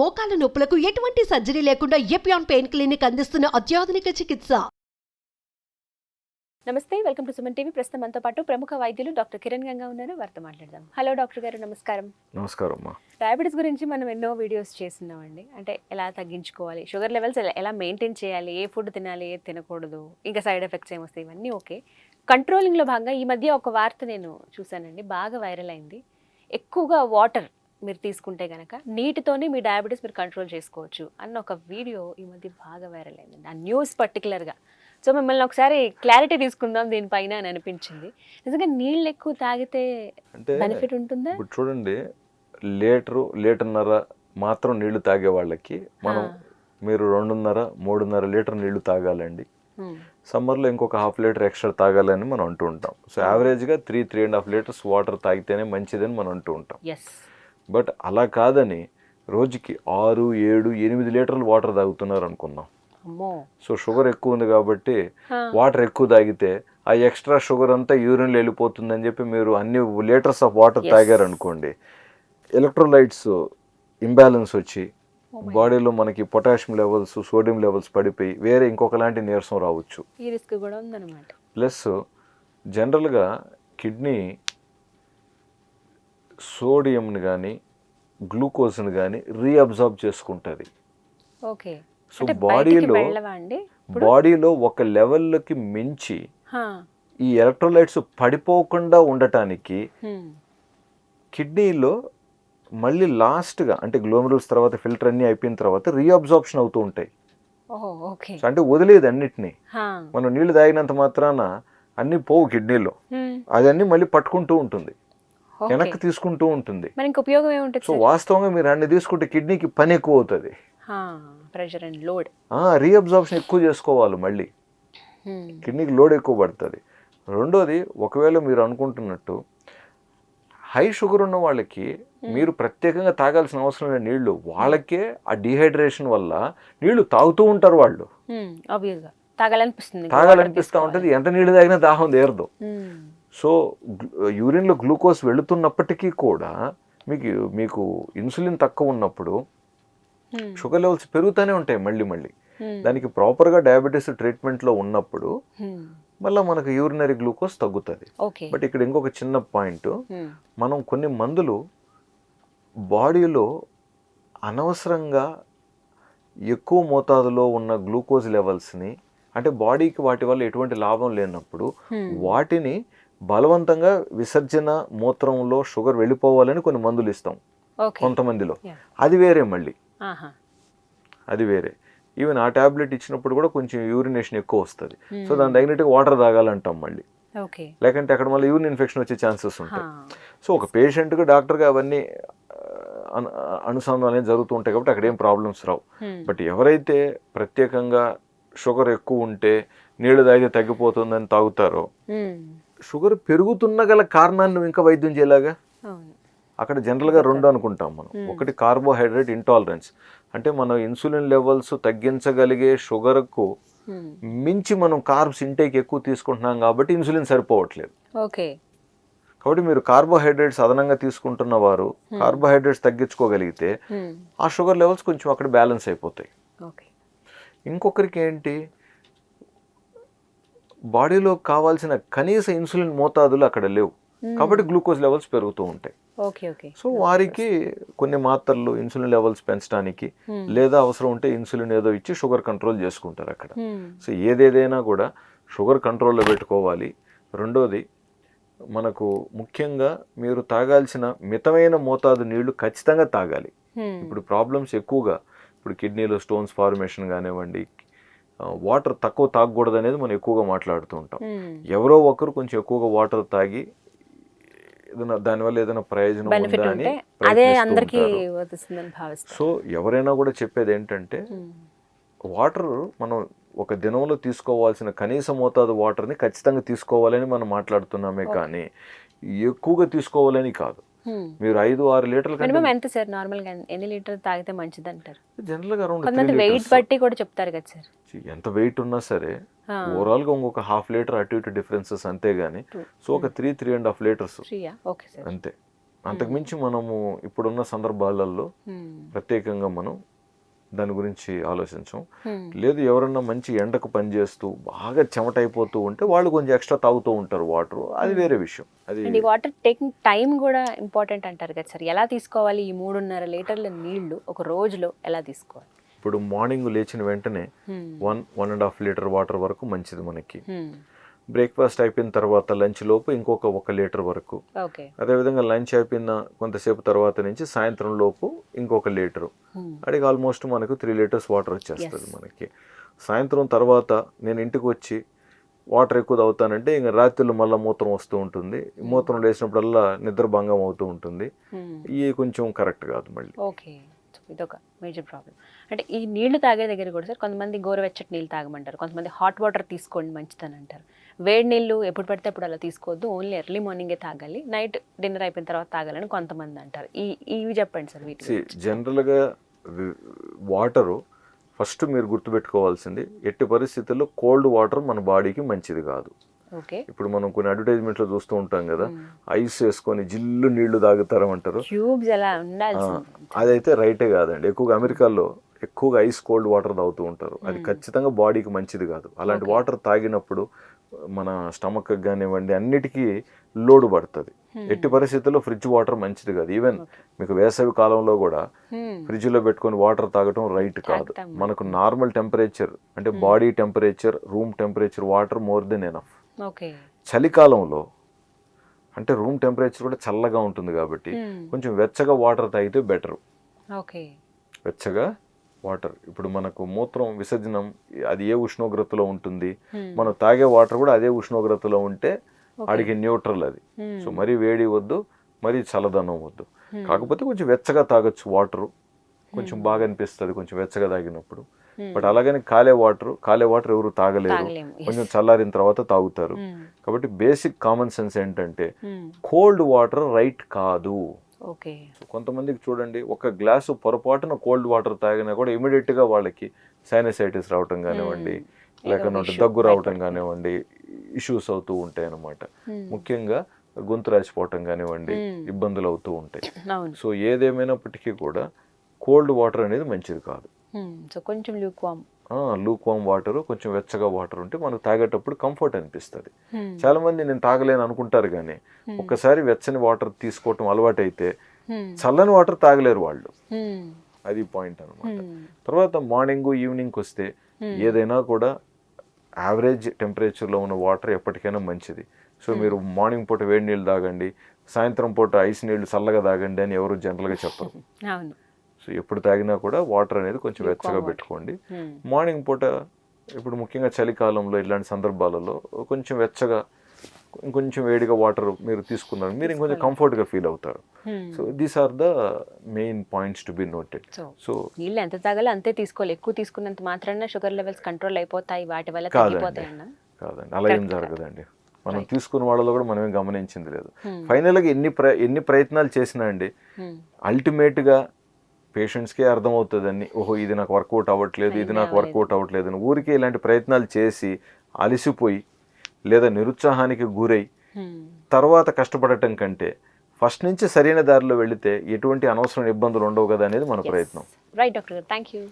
మోకాల నొప్పులకు ఎటువంటి సర్జరీ లేకుండా ఎపియాన్ పెయిన్ క్లినిక్ అందిస్తున్న అత్యాధునిక చికిత్స. నమస్తే, వెల్కమ్ టు సుమన్ టీవీ. ప్రస్తుతం మనతో పాటు ప్రముఖ వైద్యులు డాక్టర్ కిరణ్ గంగా ఉన్నారు. వారితో మాట్లాడదాం. హలో డాక్టర్ గారు, నమస్కారం. నమస్కారం అమ్మా. డయాబెటీస్ గురించి మనం ఎన్నో వీడియోస్ చేస్తున్నామండి. అంటే ఎలా తగ్గించుకోవాలి, షుగర్ లెవెల్స్ ఎలా మెయింటైన్ చేయాలి, ఏ ఫుడ్ తినాలి, ఏ తినకూడదు, ఇంకా సైడ్ ఎఫెక్ట్స్ ఏమొస్తాయి, ఇవన్నీ ఓకే. కంట్రోలింగ్లో భాగంగా ఈ మధ్య ఒక వార్త నేను చూశానండి, బాగా వైరల్ అయింది. ఎక్కువగా వాటర్ మీరు తీసుకుంటే కనుక నీటితోనే మీ డయాబెటీస్ మీరు కంట్రోల్ చేసుకోవచ్చు అన్న ఒక వీడియో ఈ మధ్య బాగా వైరల్ అయిందండి, ఆ న్యూస్ పర్టికులర్గా. సో మిమ్మల్ని ఒకసారి క్లారిటీ తీసుకుందాం దీనిపైన అని అనిపించింది. నిజంగా నీళ్ళు ఎక్కువ తాగితే బెనిఫిట్ ఉంటుందా? ఇప్పుడు చూడండి, లీటర్న్నర మాత్రం నీళ్లు తాగే వాళ్ళకి మీరు 2.5-3.5 లీటర్ నీళ్లు తాగాలండి. సమ్మర్లో ఇంకొక 1/2 లీటర్ ఎక్స్ట్రా తాగాలని మనం అంటూ ఉంటాం. సో యావరేజ్గా 3-3.5 లీటర్స్ వాటర్ తాగితేనే మంచిదని మనం అంటూ ఉంటాం. బట్ అలా కాదని రోజుకి 6-7-8 లీటర్లు వాటర్ తాగుతున్నారు అనుకుందాం. సో షుగర్ ఎక్కువ ఉంది కాబట్టి వాటర్ ఎక్కువ తాగితే ఆ ఎక్స్ట్రా షుగర్ అంతా యూరిన్లో వెళ్ళిపోతుందని చెప్పి మీరు అన్ని లీటర్స్ ఆఫ్ వాటర్ తాగారనుకోండి, ఎలక్ట్రోలైట్స్ ఇంబ్యాలెన్స్ వచ్చి బాడీలో మనకి పొటాషియం లెవెల్స్, సోడియం లెవెల్స్ పడిపోయి వేరే ఇంకొకలాంటి నీరసం రావచ్చు. ఈ రిస్క్ కూడా ఉందన్నమాట. ప్లస్ జనరల్గా కిడ్నీ సోడియంని కానీ గ్లూకోజ్ని కానీ రీఅబ్జార్బ్ చేసుకుంటుంది. ఓకే. సో బాడీలో ఒక లెవెల్కి మించి ఈ ఎలక్ట్రోలైట్స్ పడిపోకుండా ఉండటానికి కిడ్నీలో మళ్ళీ లాస్ట్గా అంటే గ్లోమెరుల్స్ తర్వాత ఫిల్టర్ అన్నీ అయిపోయిన తర్వాత రీఅబ్జార్ప్షన్ అవుతూ ఉంటాయి. అంటే వదిలేదు అన్నిటినీ. మనం నీళ్లు తాగినంత మాత్రాన అన్ని పోవు కిడ్నీలో, అదన్నీ మళ్ళీ పట్టుకుంటూ ఉంటుంది, వెనక్కి తీసుకుంటూ ఉంటుంది. సో వాస్తవంగా మీరు అన్ని తీసుకుంటే కిడ్నీకి పని ఎక్కువ అవుతుంది, ప్రెషర్ అండ్ లోడ్, రీఅబ్జార్ప్షన్ ఎక్కువ చేసుకోవాలి, మళ్ళీ కిడ్నీకి లోడ్ ఎక్కువ పడుతుంది. రెండోది, ఒకవేళ మీరు అనుకుంటున్నట్టు హై షుగర్ ఉన్న వాళ్ళకి మీరు ప్రత్యేకంగా తాగాల్సిన అవసరం లేని నీళ్లు, వాళ్ళకే ఆ డిహైడ్రేషన్ వల్ల నీళ్లు తాగుతూ ఉంటారు, వాళ్ళు తాగాలనిపిస్తూ ఉంటుంది. ఎంత నీళ్లు తాగినా దాహం తీరదు. సో యూరిన్లో గ్లూకోజ్ వెళుతున్నప్పటికీ కూడా మీకు ఇన్సులిన్ తక్కువ ఉన్నప్పుడు షుగర్ లెవెల్స్ పెరుగుతూనే ఉంటాయి మళ్ళీ. దానికి ప్రాపర్గా డయాబెటీస్ ట్రీట్మెంట్లో ఉన్నప్పుడు మళ్ళీ మనకు యూరినరీ గ్లూకోజ్ తగ్గుతుంది. బట్ ఇక్కడ ఇంకొక చిన్న పాయింట్, మనం కొన్ని మందులు బాడీలో అనవసరంగా ఎక్కువ మోతాదులో ఉన్న గ్లూకోజ్ లెవెల్స్ని, అంటే బాడీకి వాటి వల్ల ఎటువంటి లాభం లేనప్పుడు వాటిని బలవంతంగా విసర్జన మూత్రంలో షుగర్ వెళ్ళిపోవాలని కొన్ని మందులు ఇస్తాం కొంతమందిలో. అది వేరే, మళ్ళీ అది వేరే. ఈవెన్ ఆ ట్యాబ్లెట్ ఇచ్చినప్పుడు కూడా కొంచెం యూరినేషన్ ఎక్కువ వస్తుంది. సో దాని తగినట్టుగా వాటర్ తాగాలంటాం మళ్ళీ, లేకంటే అక్కడ మళ్ళీ యూరిన్ ఇన్ఫెక్షన్ వచ్చే ఛాన్సెస్ ఉంటాయి. సో ఒక పేషెంట్గా డాక్టర్గా అవన్నీ అనుసంధానం అనేది జరుగుతూ ఉంటాయి కాబట్టి అక్కడ ఏం ప్రాబ్లమ్స్ రావు. బట్ ఎవరైతే ప్రత్యేకంగా షుగర్ ఎక్కువ ఉంటే నీళ్లు తాగితే తగ్గిపోతుందని తాగుతారో, షుగర్ పెరుగుతున్న గల కారణాన్ని నువ్వు ఇంకా వైద్యం చేయలాగా. అక్కడ జనరల్గా 2 అనుకుంటాం మనం. ఒకటి కార్బోహైడ్రేట్ ఇంటాలరెన్స్, అంటే మనం ఇన్సులిన్ లెవెల్స్ తగ్గించగలిగే షుగర్కు మించి మనం కార్బ్స్ ఇంటేక్ ఎక్కువ తీసుకుంటున్నాం కాబట్టి ఇన్సులిన్ సరిపోవట్లేదు. కాబట్టి మీరు కార్బోహైడ్రేట్స్ అదనంగా తీసుకుంటున్న వారు కార్బోహైడ్రేట్స్ తగ్గించుకోగలిగితే ఆ షుగర్ లెవెల్స్ కొంచెం అక్కడ బ్యాలెన్స్ అయిపోతాయి. ఇంకొకరికి ఏంటి, బాడీలో కావాల్సిన కనీస ఇన్సులిన్ మోతాదులు అక్కడ లేవు కాబట్టి గ్లూకోజ్ లెవెల్స్ పెరుగుతూ ఉంటాయి. సో వారికి కొన్ని మాత్రలు ఇన్సులిన్ లెవెల్స్ పెంచడానికి, లేదా అవసరం ఉంటే ఇన్సులిన్ ఏదో ఇచ్చి షుగర్ కంట్రోల్ చేసుకుంటారు అక్కడ. సో ఏదేదైనా కూడా షుగర్ కంట్రోల్లో పెట్టుకోవాలి. రెండోది, మనకు ముఖ్యంగా మీరు తాగాల్సిన మితమైన మోతాదు నీళ్లు ఖచ్చితంగా తాగాలి. ఇప్పుడు ప్రాబ్లమ్స్ ఎక్కువగా, ఇప్పుడు కిడ్నీలో స్టోన్స్ ఫార్మేషన్ కానివ్వండి, వాటర్ తక్కువ తాగకూడదు అనేది మనం ఎక్కువగా మాట్లాడుతూ ఉంటాం. ఎవరో ఒకరు కొంచెం ఎక్కువగా వాటర్ తాగి దానివల్ల ఏదైనా ప్రయోజనం ఉందా అని సో ఎవరైనా కూడా చెప్పేది ఏంటంటే, వాటర్ మనం ఒక దినంలో తీసుకోవాల్సిన కనీస మోతాదు వాటర్ని ఖచ్చితంగా తీసుకోవాలని మనం మాట్లాడుతున్నామే కానీ ఎక్కువగా తీసుకోవాలని కాదు. మీరు 5-6 లీటర్ల మినిమం ఎంత సార్? నార్మల్ గా ఎన్ని లీటర్ తాగితే మంచిది అంటారు? జనరల్ గా కొంతమంది వెయిట్ బట్టి కూడా చెప్తారు కదా సార్. ఎంత వెయిట్ ఉన్నా సరే ఓవరాల్ గా ఇంకొక 1/2 లీటర్ అటు ఇటు డిఫరెన్సెస్ అంతే గానీ, సో ఒక 3-3.5 లీటర్స్ అంతే. అంతకుమించి మనము ఇప్పుడున్న సందర్భాలలో ప్రత్యేకంగా మనం దాని గురించి ఆలోచించం. లేదు ఎవరన్నా మంచి ఎండకు పనిచేస్తూ బాగా చెమట అయిపోతూ ఉంటే వాళ్ళు కొంచెం ఎక్స్ట్రా తాగుతూ ఉంటారు వాటర్, అది వేరే విషయం. అది వాటర్ టేకింగ్ టైం కూడా ఇంపార్టెంట్ అంటారు కదా సార్, ఎలా తీసుకోవాలి ఈ 3.5 లీటర్ల నీళ్లు ఒక రోజులో ఎలా తీసుకోవాలి? ఇప్పుడు మార్నింగ్ లేచిన వెంటనే 1.5 లీటర్ వాటర్ వరకు మంచిది మనకి. బ్రేక్ఫాస్ట్ అయిపోయిన తర్వాత లంచ్ లోపు ఇంకొక 1 లీటర్ వరకు, అదేవిధంగా లంచ్ అయిపోయిన కొంతసేపు తర్వాత నుంచి సాయంత్రం లోపు ఇంకొక లీటరు, అడిగి ఆల్మోస్ట్ మనకు 3 లీటర్స్ వాటర్ వచ్చేస్తుంది మనకి. సాయంత్రం తర్వాత నేను ఇంటికి వచ్చి వాటర్ ఎక్కువ తాగుతానంటే ఇంకా రాత్రిలో మళ్ళీ మూత్రం వస్తూ ఉంటుంది, మూత్రం లేచినప్పుడల్లా నిద్రభంగం అవుతూ ఉంటుంది, ఇవి కొంచెం కరెక్ట్ కాదు మళ్ళీ. ఓకే, ఇదొక మేజర్ ప్రాబ్లం. అంటే ఈ నీళ్లు తాగే దగ్గర కూడా సార్ కొంతమంది గోరువెచ్చటి నీళ్ళు తాగమంటారు, కొంతమంది హాట్ వాటర్ తీసుకోండి మంచిదని అంటారు. వేడి నీళ్ళు ఎప్పుడు పడితే అప్పుడు అలా తీసుకోవద్దు, ఓన్లీ ఎర్లీ మార్నింగే తాగాలి, నైట్ డిన్నర్ అయిపోయిన తర్వాత తాగాలని కొంతమంది అంటారు. ఇవి చెప్పండి సార్ వీటి. జనరల్గా వాటరు ఫస్ట్ మీరు గుర్తుపెట్టుకోవాల్సింది, ఎట్టి పరిస్థితుల్లో కోల్డ్ వాటర్ మన బాడీకి మంచిది కాదు. ఇప్పుడు మనం కొన్ని అడ్వర్టైజ్మెంట్లో చూస్తూ ఉంటాం కదా, ఐస్ వేసుకొని జిల్లు నీళ్లు తాగుతారంటారు, అదైతే రైటే కాదండి. ఎక్కువగా అమెరికాలో ఎక్కువగా ఐస్ కోల్డ్ వాటర్ తాగుతూ ఉంటారు, అది ఖచ్చితంగా బాడీకి మంచిది కాదు. అలాంటి వాటర్ తాగినప్పుడు మన స్టమక్ కానివ్వండి అన్నిటికీ లోడ్ పడుతుంది. ఎట్టి పరిస్థితుల్లో ఫ్రిడ్జ్ వాటర్ మంచిది కాదు. ఈవెన్ మీకు వేసవి కాలంలో కూడా ఫ్రిడ్జ్లో పెట్టుకొని వాటర్ తాగటం రైట్ కాదు. మనకు నార్మల్ టెంపరేచర్ అంటే body temperature, room temperature water more than enough. చలికాలంలో అంటే రూమ్ టెంపరేచర్ కూడా చల్లగా ఉంటుంది కాబట్టి కొంచెం వెచ్చగా వాటర్ తాగితే బెటర్. వెచ్చగా వాటర్, ఇప్పుడు మనకు మూత్రం విసర్జనం అది ఏ ఉష్ణోగ్రతలో ఉంటుంది, మనం తాగే వాటర్ కూడా అదే ఉష్ణోగ్రతలో ఉంటే అడిగి న్యూట్రల్ అది. సో మరీ వేడి వద్దు, మరీ చల్లదనం వద్దు, కాకపోతే కొంచెం వెచ్చగా తాగొచ్చు వాటర్, కొంచెం బాగా అనిపిస్తుంది కొంచెం వెచ్చగా తాగినప్పుడు. బట్ అలాగని కాలే వాటర్ ఎవరు తాగలేరు, కొంచెం చల్లారిన తర్వాత తాగుతారు. కాబట్టి బేసిక్ కామన్ సెన్స్ ఏంటంటే కోల్డ్ వాటర్ రైట్ కాదు. కొంతమందికి చూడండి, ఒక గ్లాసు పొరపాటున కోల్డ్ వాటర్ తాగినా కూడా ఇమీడియట్ గా వాళ్ళకి సైనసైటిస్ రావటం కానివ్వండి, లేకపోతే దగ్గు రావటం కానివ్వండి, ఇష్యూస్ అవుతూ ఉంటాయి అన్నమాట. ముఖ్యంగా గొంతు రాసిపోవటం కానివ్వండి ఇబ్బందులు అవుతూ ఉంటాయి. సో ఏదేమైనప్పటికీ కూడా కోల్డ్ వాటర్ అనేది మంచిది కాదు. కొంచెం లూక్ వామ్ వాటర్, కొంచెం వెచ్చగా వాటర్ ఉంటే మనకు తాగేటప్పుడు కంఫర్ట్ అనిపిస్తుంది. చాలా మంది నేను తాగలేను అనుకుంటారు, కానీ ఒక్కసారి వెచ్చని వాటర్ తీసుకోవటం అలవాటు అయితే చల్లని వాటర్ తాగలేరు వాళ్ళు, అది పాయింట్ అనమాట. తర్వాత మార్నింగ్ ఈవినింగ్ వస్తే ఏదైనా కూడా యావరేజ్ టెంపరేచర్లో ఉన్న వాటర్ ఎప్పటికైనా మంచిది. సో మీరు మార్నింగ్ పూట వేడి నీళ్ళు తాగండి, సాయంత్రం పూట ఐస్ నీళ్ళు చల్లగా తాగండి అని ఎవరు జనరల్గా చెప్పరు. సో ఎప్పుడు తాగినా కూడా వాటర్ అనేది కొంచెం వెచ్చగా పెట్టుకోండి. మార్నింగ్ పూట ఇప్పుడు ముఖ్యంగా చలికాలంలో ఇలాంటి సందర్భాలలో కొంచెం వెచ్చగా ఇంకొంచెం వేడిగా వాటర్ మీరు తీసుకున్నారు, మీరు ఇంకొంచెం కంఫర్ట్గా ఫీల్ అవుతారు. So these are the main points to be noted. So నీళ్ళు ఎంత తాగాలో అంతే తీసుకోవాలి, ఎక్కువ తీసుకున్నంత మాత్రాన షుగర్ లెవెల్స్ కంట్రోల్ అయిపోతాయి, వాటి వల్ల తగ్గిపోతాయన్నా? కాదండి, అలా ఏం జరగదండి. మనం తీసుకున్న వాళ్ళలో కూడా మనమే గమనించింది లేదు. ఫైనల్గా ఎన్ని ప్రయత్నాలు చేసినా అండి అల్టిమేట్గా పేషెంట్స్కే అర్థమవుతుందని, ఓహో ఇది నాకు వర్కౌట్ అవ్వట్లేదు, ఇది నాకు వర్కౌట్ అవ్వట్లేదు అని ఊరికే ఇలాంటి ప్రయత్నాలు చేసి అలసిపోయి లేదా నిరుత్సాహానికి గురై తర్వాత కష్టపడటం కంటే ఫస్ట్ నుంచి సరైన దారిలో వెళితే ఎటువంటి అనవసరమైన ఇబ్బందులు ఉండవు కదా అనేది మన ప్రయత్నం. Right doctor, thank you.